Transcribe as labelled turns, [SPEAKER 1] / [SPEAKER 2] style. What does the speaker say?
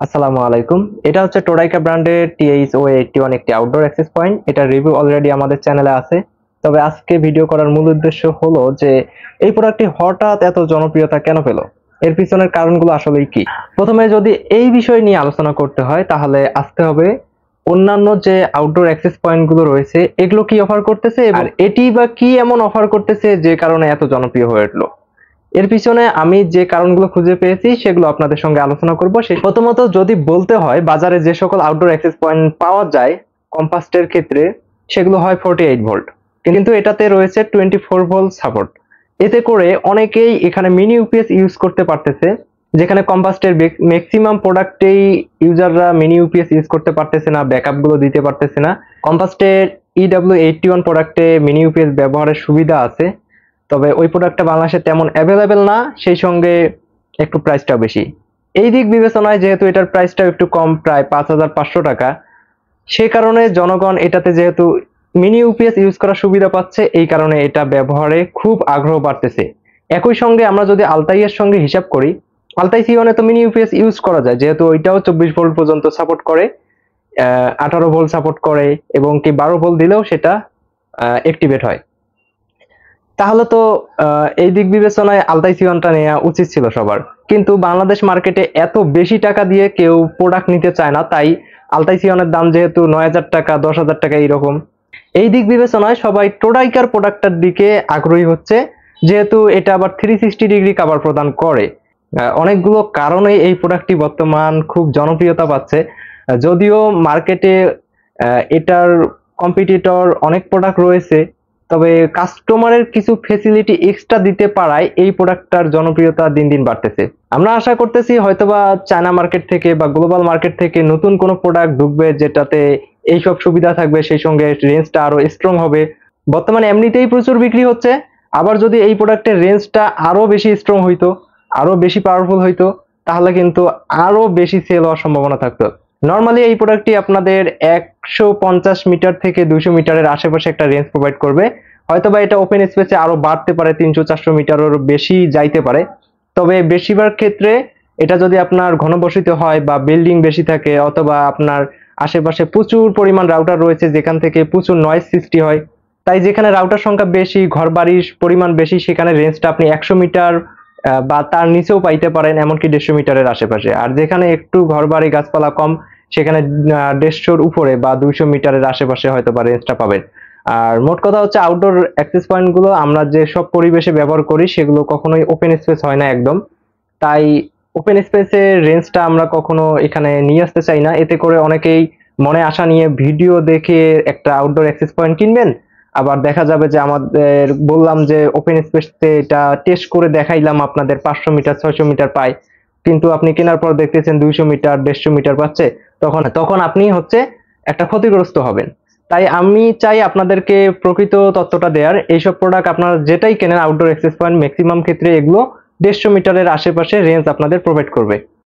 [SPEAKER 1] আসসালামু আলাইকুম। এটা হচ্ছে টোরাইকা ব্র্যান্ডের THO81 একটি আউটডোর অ্যাক্সেস পয়েন্ট। এটার রিভিউ অলরেডি আমাদের চ্যানেলে আছে। তবে আজকে ভিডিও করার মূল উদ্দেশ্য হলো যে এই প্রোডাক্টটি হঠাৎ এত জনপ্রিয়তা কেন পেল, এর পিছনের কারণগুলো আসলেই কি। প্রথমে যদি এই বিষয় নিয়ে আলোচনা করতে হয় তাহলে আসতে হবে অন্যান্য যে আউটডোর অ্যাক্সেস পয়েন্ট গুলো রয়েছে এগুলো কি অফার করতেছে, আর এটি বা কি এমন অফার করতেছে যে কারণে এত জনপ্রিয় হয়ে উঠলো। এর পিছনে আমি যে কারণগুলো খুঁজে পেয়েছি সেগুলো আপনাদের সঙ্গে আলোচনা করব। সেই প্রথমত যদি বলতে হয় বাজারে যে সকল আউটডোর অ্যাক্সেস পয়েন্ট পাওয়া যায় কম্পাস্টের ক্ষেত্রে সেগুলো হয় 48 ভোল্ট, কিন্তু এটাতে রয়েছে 24 ভোল্ট সাপোর্ট। এতে করে অনেকেই এখানে মিনি ইউপিএস ইউজ করতে পারতেছে, যেখানে কম্পাস্টের ম্যাক্সিমাম প্রোডাক্টেই ইউজাররা মিনি ইউপিএস ইউজ করতে পারতেছে না, ব্যাকআপ গুলো দিতে পারতেছে না। কম্পাস্টের EW81 প্রোডাক্টে মিনি ইউপিএস ব্যবহারের সুবিধা আছে, তবে ওই প্রোডাক্টটা বাংলাদেশে তেমন অ্যাভেলেবেল না, সেই সঙ্গে একটু প্রাইসটা বেশি। এই দিক বিবেচনায় যেহেতু এটার প্রাইসটা একটু কম, প্রায় 5500 টাকা, সে কারণে জনগণ এটাতে যেহেতু মিনি ইউপিএস ইউজ করার সুবিধা পাচ্ছে, এই কারণে এটা ব্যবহারে খুব আগ্রহ বাড়তেছে। একই সঙ্গে আমরা যদি আলতাইয়ের সঙ্গে হিসাব করি, আলতাই সিওনে তো মিনি ইউপিএস ইউজ করা যায়, যেহেতু ওইটাও 24 ভোল্ট পর্যন্ত সাপোর্ট করে, 18 ভোল্ট সাপোর্ট করে, এবং কি 12 ভোল্ট দিলেও সেটা অ্যাক্টিভেট হয়। তাহলে তো এই দিক বিবেচনায় আলতাই সিওনটা নেওয়া উচিত ছিল সবার, কিন্তু বাংলাদেশ মার্কেটে এত বেশি টাকা দিয়ে কেউ প্রোডাক্ট নিতে চায় না, তাই আলতাই সিওনের দাম যেহেতু 9000 টাকা 10,000 টাকা এইরকম, এই দিক বিবেচনায় সবাই টোরাইকার প্রোডাক্টটার দিকে আগ্রহী হচ্ছে, যেহেতু এটা আবার 360 ডিগ্রি কভার প্রদান করে। অনেকগুলো কারণে এই প্রোডাক্টটি বর্তমান খুব জনপ্রিয়তা পাচ্ছে। যদিও মার্কেটে এটার কম্পিটিটর অনেক প্রোডাক্ট রয়েছে, তবে কাস্টমারের কিছু ফেসিলিটি এক্সট্রা দিতে পারায় এই প্রোডাক্টটার জনপ্রিয়তা দিন দিন বাড়তেছে। আমরা আশা করতেছি হয়তোবা চায়না মার্কেট থেকে বা গ্লোবাল মার্কেট থেকে নতুন কোনো প্রোডাক্ট ঢুকবে যেটাতে এইসব সুবিধা থাকবে, সেই সঙ্গে রেঞ্জটা আরো স্ট্রং হবে। বর্তমানে এমনিতেই প্রচুর বিক্রি হচ্ছে, আবার যদি এই প্রোডাক্টের রেঞ্জটা আরো বেশি স্ট্রং হইতো, আরো বেশি পাওয়ারফুল হইতো, তাহলে কিন্তু আরো বেশি সেল হওয়ার সম্ভাবনা থাকতো। নর্মালি এই প্রোডাক্টটি আপনাদের 150 মিটার থেকে 200 মিটারের আশেপাশে একটা রেঞ্জ প্রোভাইড করবে। হয়তোবা এটা ওপেন স্পেসে আরো বাড়তে পারে, 300-400 মিটারের বেশি যাইতে পারে। তবে বেশিরভাগ ক্ষেত্রে এটা যদি আপনার ঘনবসতিত হয় বা বিল্ডিং বেশি থাকে, অথবা আপনার আশেপাশে প্রচুর পরিমাণ রাউটার রয়েছে যেখান থেকে প্রচুর নয়েজ সৃষ্টি হয়, তাই যেখানে রাউটার সংখ্যা বেশি, ঘর বাড়ির পরিমাণ বেশি, সেখানে রেঞ্জটা আপনি 100 মিটার বা তার নিচেও পাইতে পারেন, এমনকি 150 মিটারের আশেপাশে। আর যেখানে একটু ঘর বাড়ি গাছপালা কম, সেখানে 150-র উপরে বা 200 মিটারের আশেপাশে হয়তো বা রেঞ্জটা পাবেন। আর মোট কথা হচ্ছে আউটডোর অ্যাক্সেস পয়েন্ট গুলো আমরা যে সব পরিবেশে ব্যবহার করি সেগুলো কখনোই ওপেন স্পেস হয় না একদম, তাই ওপেন স্পেসের রেঞ্জটা আমরা কখনো এখানে নিয়ে আসতে চাই না। এতে করে অনেকেই মনে আশা নিয়ে ভিডিও দেখে একটা আউটডোর অ্যাক্সেস পয়েন্ট কিনবেন, আবার দেখা যাবে যে আমাদের বললাম যে ওপেন স্পেসে এটা টেস্ট করে দেখাইলাম আপনাদের 500 মিটার 600 মিটার পায়, কিন্তু আপনি কেনার পর দেখতেছেন 200 মিটার 150 মিটার পাচ্ছে, তখন তখন আপনি হচ্ছে একটা ক্ষতিগ্রস্ত হবেন। তাই আমি চাই আপনাদেরকে প্রকৃত তথ্যটা দেওয়ার। এইসব প্রোডাক্ট আপনারা যেটাই কেনেন আউটডোর অ্যাক্সেস পয়েন্ট ম্যাক্সিমাম ক্ষেত্রে এগুলো 150 মিটারের আশেপাশে রেঞ্জ আপনাদের প্রোভাইড করবে।